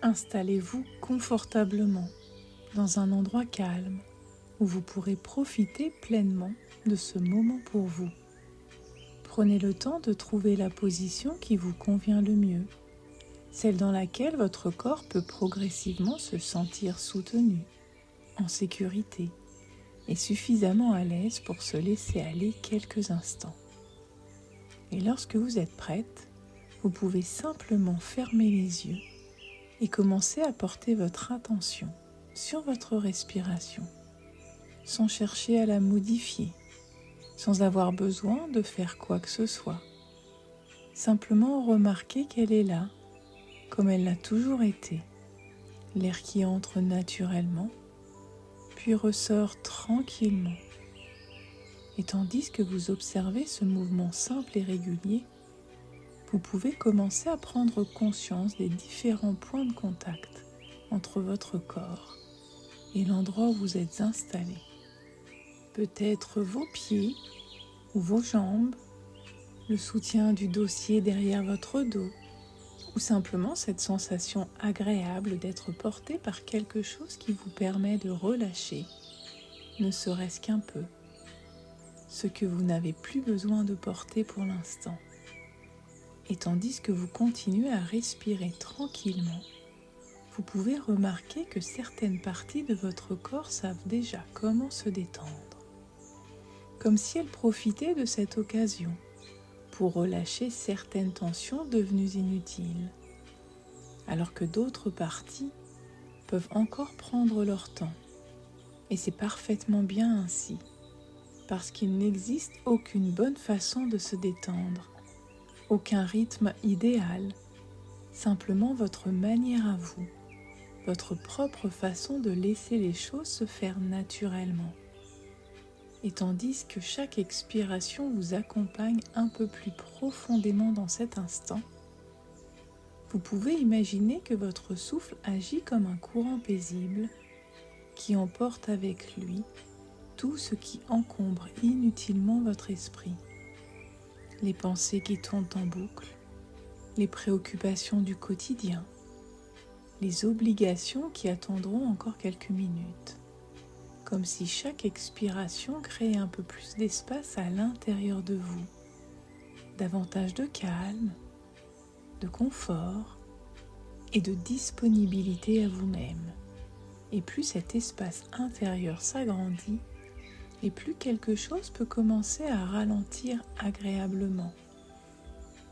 Installez-vous confortablement dans un endroit calme où vous pourrez profiter pleinement de ce moment pour vous. Prenez le temps de trouver la position qui vous convient le mieux, celle dans laquelle votre corps peut progressivement se sentir soutenu, en sécurité et suffisamment à l'aise pour se laisser aller quelques instants. Et lorsque vous êtes prête, vous pouvez simplement fermer les yeux et commencer à porter votre attention sur votre respiration, sans chercher à la modifier, sans avoir besoin de faire quoi que ce soit. Simplement remarquer qu'elle est là, comme elle l'a toujours été, l'air qui entre naturellement, puis ressort tranquillement. Et tandis que vous observez ce mouvement simple et régulier, vous pouvez commencer à prendre conscience des différents points de contact entre votre corps et l'endroit où vous êtes installé. Peut-être vos pieds ou vos jambes, le soutien du dossier derrière votre dos, ou simplement cette sensation agréable d'être porté par quelque chose qui vous permet de relâcher, ne serait-ce qu'un peu, ce que vous n'avez plus besoin de porter pour l'instant. Et tandis que vous continuez à respirer tranquillement, vous pouvez remarquer que certaines parties de votre corps savent déjà comment se détendre, comme si elles profitaient de cette occasion pour relâcher certaines tensions devenues inutiles, alors que d'autres parties peuvent encore prendre leur temps. Et c'est parfaitement bien ainsi, parce qu'il n'existe aucune bonne façon de se détendre, aucun rythme idéal, simplement votre manière à vous, votre propre façon de laisser les choses se faire naturellement. Et tandis que chaque expiration vous accompagne un peu plus profondément dans cet instant, vous pouvez imaginer que votre souffle agit comme un courant paisible qui emporte avec lui tout ce qui encombre inutilement votre esprit. Les pensées qui tournent en boucle, les préoccupations du quotidien, les obligations qui attendront encore quelques minutes, comme si chaque expiration créait un peu plus d'espace à l'intérieur de vous, davantage de calme, de confort et de disponibilité à vous-même. Et plus cet espace intérieur s'agrandit, et plus quelque chose peut commencer à ralentir agréablement.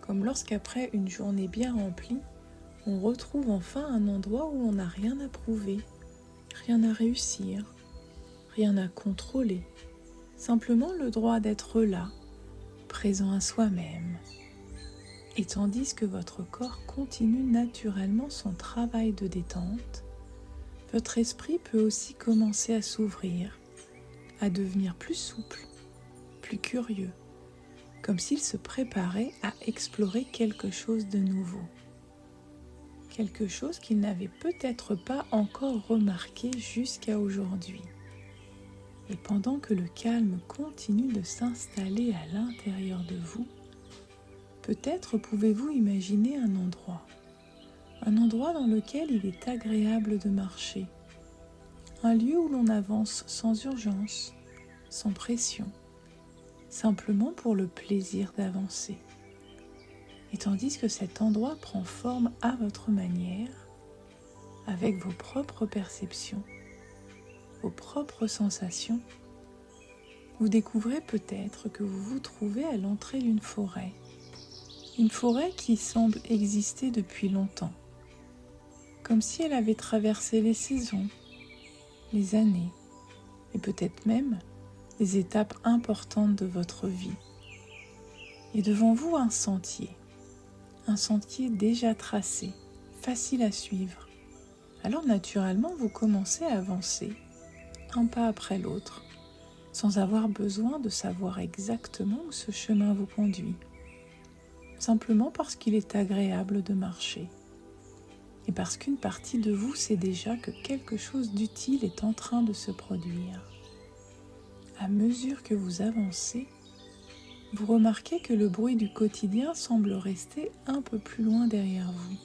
Comme lorsqu'après une journée bien remplie, on retrouve enfin un endroit où on n'a rien à prouver, rien à réussir, rien à contrôler, simplement le droit d'être là, présent à soi-même. Et tandis que votre corps continue naturellement son travail de détente, votre esprit peut aussi commencer à s'ouvrir, à devenir plus souple, plus curieux, comme s'il se préparait à explorer quelque chose de nouveau. Quelque chose qu'il n'avait peut-être pas encore remarqué jusqu'à aujourd'hui. Et pendant que le calme continue de s'installer à l'intérieur de vous, peut-être pouvez-vous imaginer un endroit dans lequel il est agréable de marcher, un lieu où l'on avance sans urgence, sans pression, simplement pour le plaisir d'avancer. Et tandis que cet endroit prend forme à votre manière, avec vos propres perceptions, vos propres sensations, vous découvrez peut-être que vous vous trouvez à l'entrée d'une forêt qui semble exister depuis longtemps, comme si elle avait traversé les saisons, les années, et peut-être même les étapes importantes de votre vie. Et devant vous un sentier déjà tracé, facile à suivre. Alors naturellement, vous commencez à avancer, un pas après l'autre, sans avoir besoin de savoir exactement où ce chemin vous conduit, simplement parce qu'il est agréable de marcher, et parce qu'une partie de vous sait déjà que quelque chose d'utile est en train de se produire. À mesure que vous avancez, vous remarquez que le bruit du quotidien semble rester un peu plus loin derrière vous,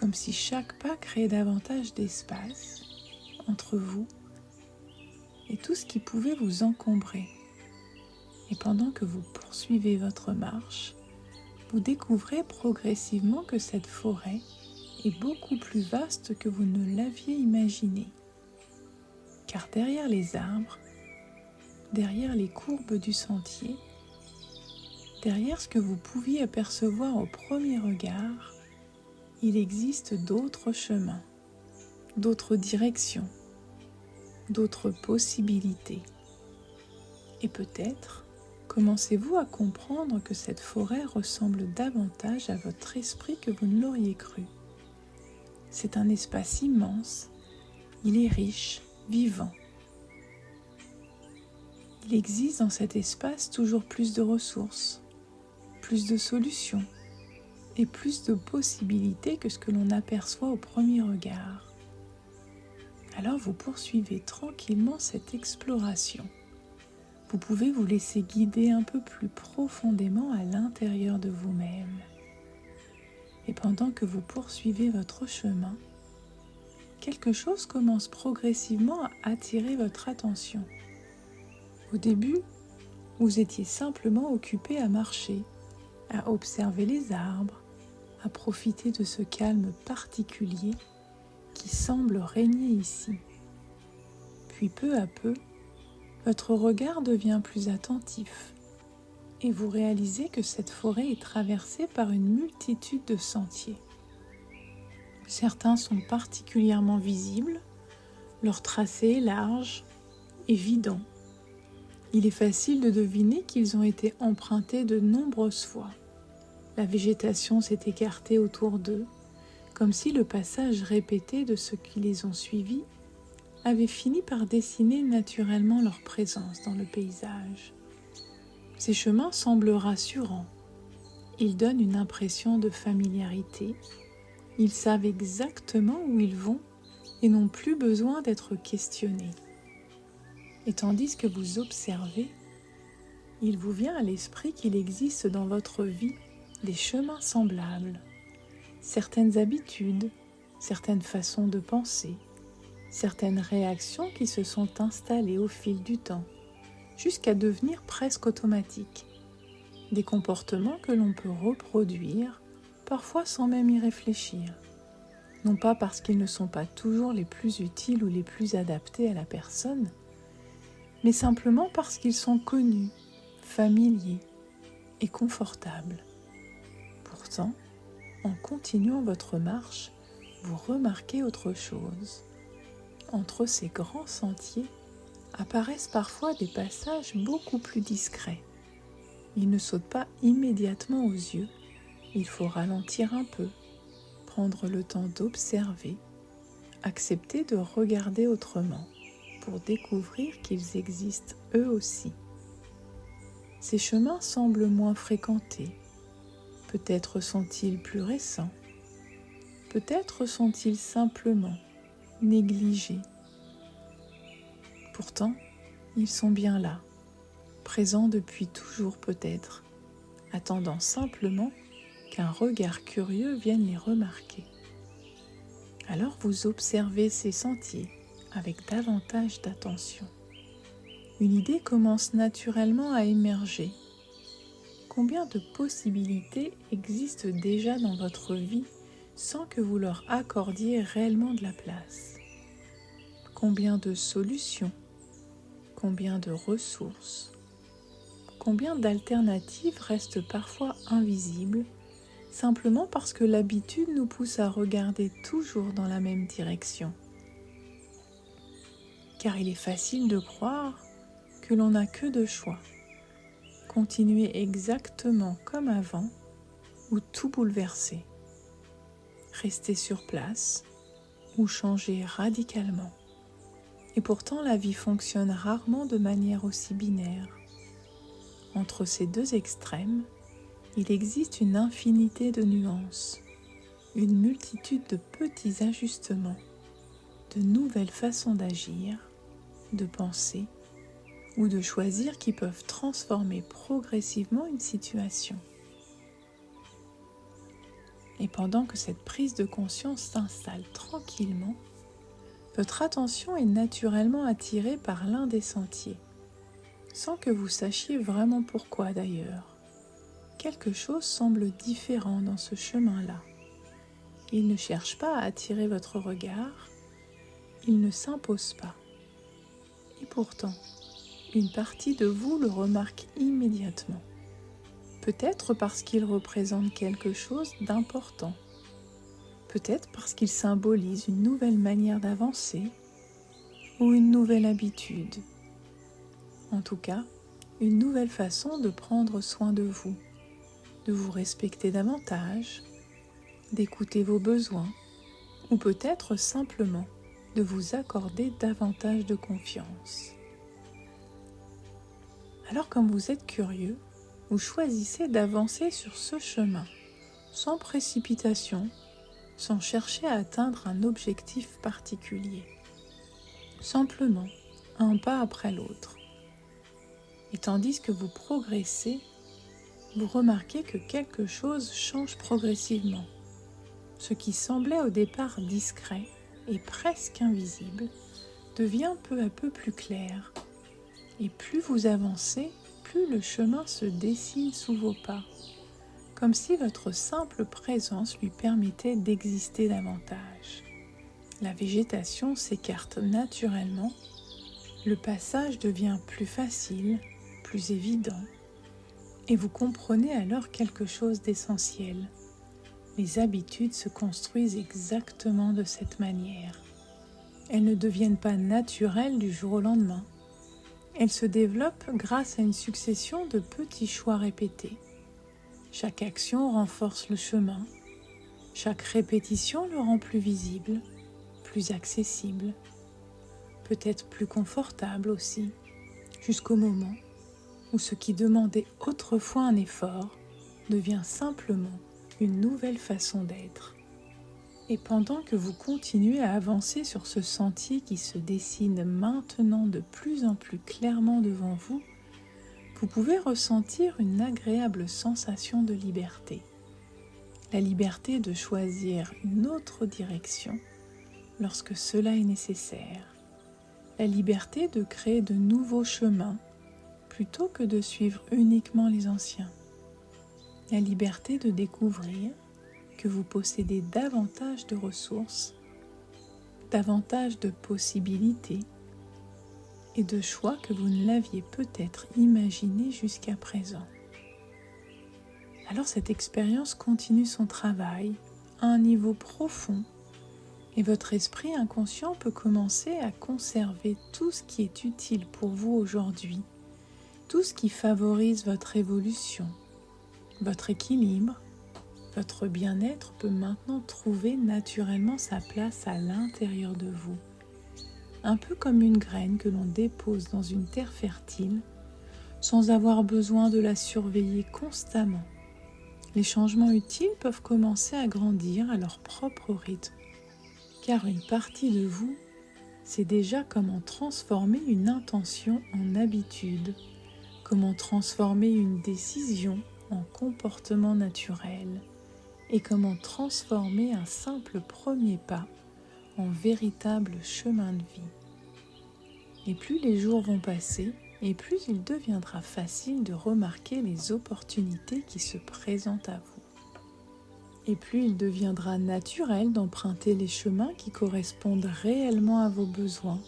comme si chaque pas créait davantage d'espace entre vous et tout ce qui pouvait vous encombrer. Et pendant que vous poursuivez votre marche, vous découvrez progressivement que cette forêt est beaucoup plus vaste que vous ne l'aviez imaginé. Car derrière les arbres, derrière les courbes du sentier, derrière ce que vous pouviez apercevoir au premier regard, il existe d'autres chemins, d'autres directions, d'autres possibilités. Et peut-être commencez-vous à comprendre que cette forêt ressemble davantage à votre esprit que vous ne l'auriez cru. C'est un espace immense, il est riche, vivant. Il existe dans cet espace toujours plus de ressources, plus de solutions et plus de possibilités que ce que l'on aperçoit au premier regard. Alors vous poursuivez tranquillement cette exploration. Vous pouvez vous laisser guider un peu plus profondément à l'intérieur de vous-même. Et pendant que vous poursuivez votre chemin, quelque chose commence progressivement à attirer votre attention. Au début, vous étiez simplement occupé à marcher, à observer les arbres, à profiter de ce calme particulier qui semble régner ici. Puis peu à peu, votre regard devient plus attentif et vous réalisez que cette forêt est traversée par une multitude de sentiers. Certains sont particulièrement visibles, leur tracé est large, évident. Il est facile de deviner qu'ils ont été empruntés de nombreuses fois. La végétation s'est écartée autour d'eux, comme si le passage répété de ceux qui les ont suivis avait fini par dessiner naturellement leur présence dans le paysage. Ces chemins semblent rassurants. Ils donnent une impression de familiarité. Ils savent exactement où ils vont et n'ont plus besoin d'être questionnés. Et tandis que vous observez, il vous vient à l'esprit qu'il existe dans votre vie des chemins semblables, certaines habitudes, certaines façons de penser, certaines réactions qui se sont installées au fil du temps, jusqu'à devenir presque automatiques. Des comportements que l'on peut reproduire, parfois sans même y réfléchir. Non pas parce qu'ils ne sont pas toujours les plus utiles ou les plus adaptés à la personne, mais simplement parce qu'ils sont connus, familiers et confortables. Pourtant, en continuant votre marche, vous remarquez autre chose. Entre ces grands sentiers apparaissent parfois des passages beaucoup plus discrets. Ils ne sautent pas immédiatement aux yeux, il faut ralentir un peu, prendre le temps d'observer, accepter de regarder autrement pour découvrir qu'ils existent eux aussi. Ces chemins semblent moins fréquentés, peut-être sont-ils plus récents, peut-être sont-ils simplement négligés. Pourtant, ils sont bien là, présents depuis toujours peut-être, attendant simplement qu'un regard curieux vienne les remarquer. Alors vous observez ces sentiers avec davantage d'attention. Une idée commence naturellement à émerger. Combien de possibilités existent déjà dans votre vie sans que vous leur accordiez réellement de la place? Combien de solutions? Combien de ressources? Combien d'alternatives restent parfois invisibles, simplement parce que l'habitude nous pousse à regarder toujours dans la même direction? Car il est facile de croire que l'on n'a que deux choix. Continuer exactement comme avant ou tout bouleverser. Rester sur place ou changer radicalement. Et pourtant, la vie fonctionne rarement de manière aussi binaire. Entre ces deux extrêmes, il existe une infinité de nuances, une multitude de petits ajustements, de nouvelles façons d'agir, de penser ou de choisir qui peuvent transformer progressivement une situation. Et pendant que cette prise de conscience s'installe tranquillement, votre attention est naturellement attirée par l'un des sentiers, sans que vous sachiez vraiment pourquoi d'ailleurs. Quelque chose semble différent dans ce chemin-là. Il ne cherche pas à attirer votre regard, il ne s'impose pas. Et pourtant, une partie de vous le remarque immédiatement. Peut-être parce qu'il représente quelque chose d'important. Peut-être parce qu'il symbolise une nouvelle manière d'avancer ou une nouvelle habitude. En tout cas, une nouvelle façon de prendre soin de vous respecter davantage, d'écouter vos besoins ou peut-être simplement de vous accorder davantage de confiance. Alors comme vous êtes curieux, vous choisissez d'avancer sur ce chemin, sans précipitation, sans chercher à atteindre un objectif particulier. Simplement, un pas après l'autre. Et tandis que vous progressez, vous remarquez que quelque chose change progressivement. Ce qui semblait au départ discret et presque invisible devient peu à peu plus clair. Et plus vous avancez, plus le chemin se dessine sous vos pas, comme si votre simple présence lui permettait d'exister davantage. La végétation s'écarte naturellement, le passage devient plus facile, plus évident, et vous comprenez alors quelque chose d'essentiel. Les habitudes se construisent exactement de cette manière. Elles ne deviennent pas naturelles du jour au lendemain. Elles se développent grâce à une succession de petits choix répétés. Chaque action renforce le chemin. Chaque répétition le rend plus visible, plus accessible, peut-être plus confortable aussi, jusqu'au moment où ce qui demandait autrefois un effort devient simplement une nouvelle façon d'être. Et pendant que vous continuez à avancer sur ce sentier qui se dessine maintenant de plus en plus clairement devant vous, vous pouvez ressentir une agréable sensation de liberté. La liberté de choisir une autre direction lorsque cela est nécessaire. La liberté de créer de nouveaux chemins plutôt que de suivre uniquement les anciens. La liberté de découvrir que vous possédez davantage de ressources, davantage de possibilités et de choix que vous ne l'aviez peut-être imaginé jusqu'à présent. Alors cette expérience continue son travail à un niveau profond et votre esprit inconscient peut commencer à conserver tout ce qui est utile pour vous aujourd'hui, tout ce qui favorise votre évolution, votre équilibre. Votre bien-être peut maintenant trouver naturellement sa place à l'intérieur de vous. Un peu comme une graine que l'on dépose dans une terre fertile, sans avoir besoin de la surveiller constamment. Les changements utiles peuvent commencer à grandir à leur propre rythme, car une partie de vous sait déjà comment transformer une intention en habitude, comment transformer une décision en comportement naturel, et comment transformer un simple premier pas en véritable chemin de vie. Et plus les jours vont passer, et plus il deviendra facile de remarquer les opportunités qui se présentent à vous. Et plus il deviendra naturel d'emprunter les chemins qui correspondent réellement à vos besoins,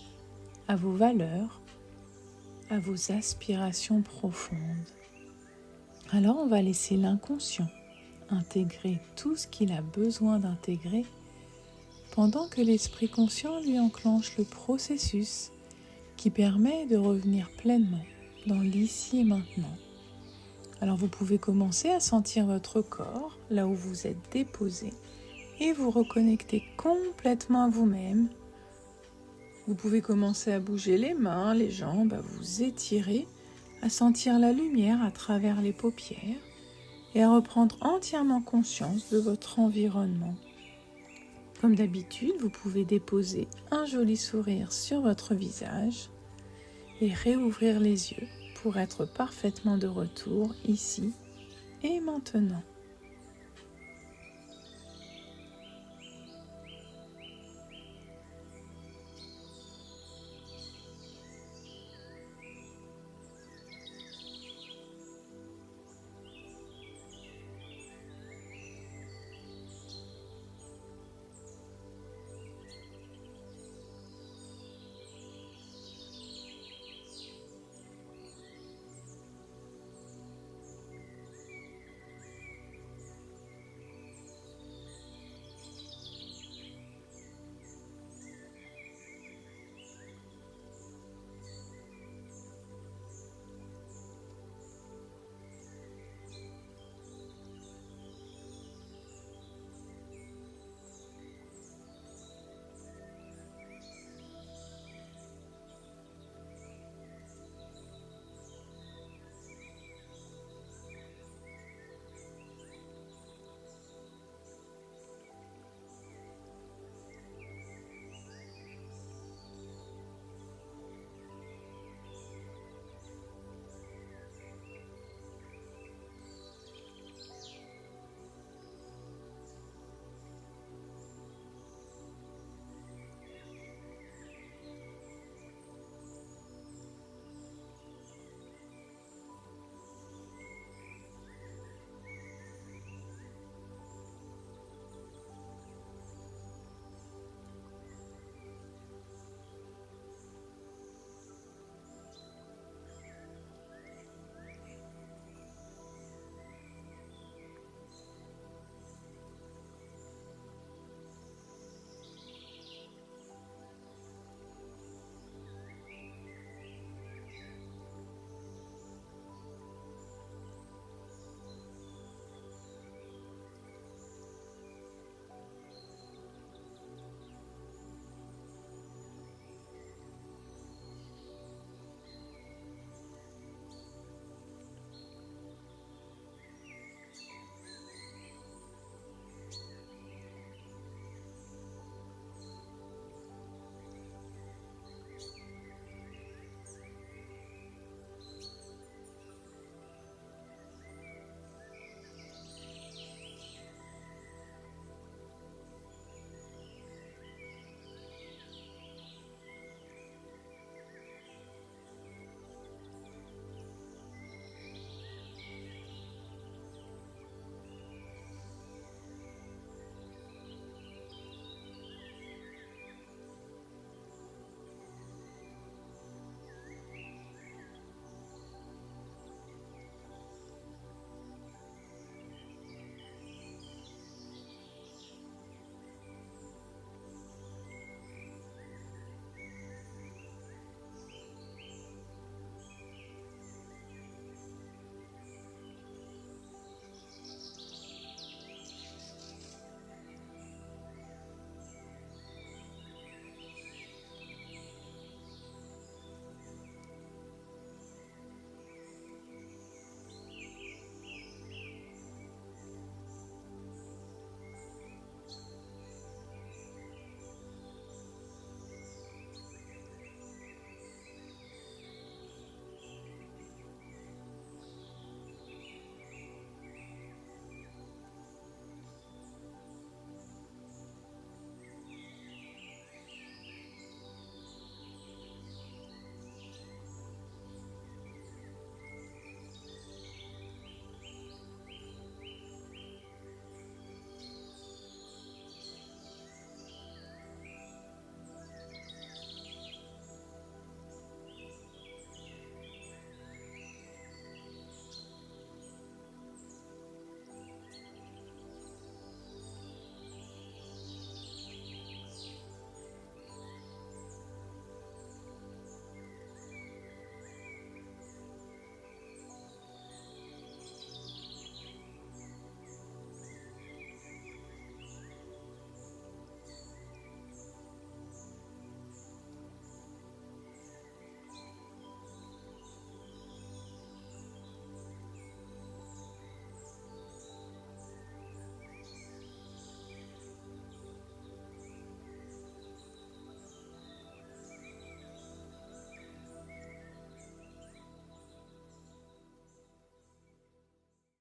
à vos valeurs, à vos aspirations profondes. Alors on va laisser l'inconscient intégrer tout ce qu'il a besoin d'intégrer pendant que l'esprit conscient lui enclenche le processus qui permet de revenir pleinement dans l'ici et maintenant. Alors vous pouvez commencer à sentir votre corps là où vous êtes déposé et vous reconnecter complètement à vous-même. Vous pouvez commencer à bouger les mains, les jambes, à vous étirer, à sentir la lumière à travers les paupières et à reprendre entièrement conscience de votre environnement. Comme d'habitude, vous pouvez déposer un joli sourire sur votre visage et réouvrir les yeux pour être parfaitement de retour ici et maintenant.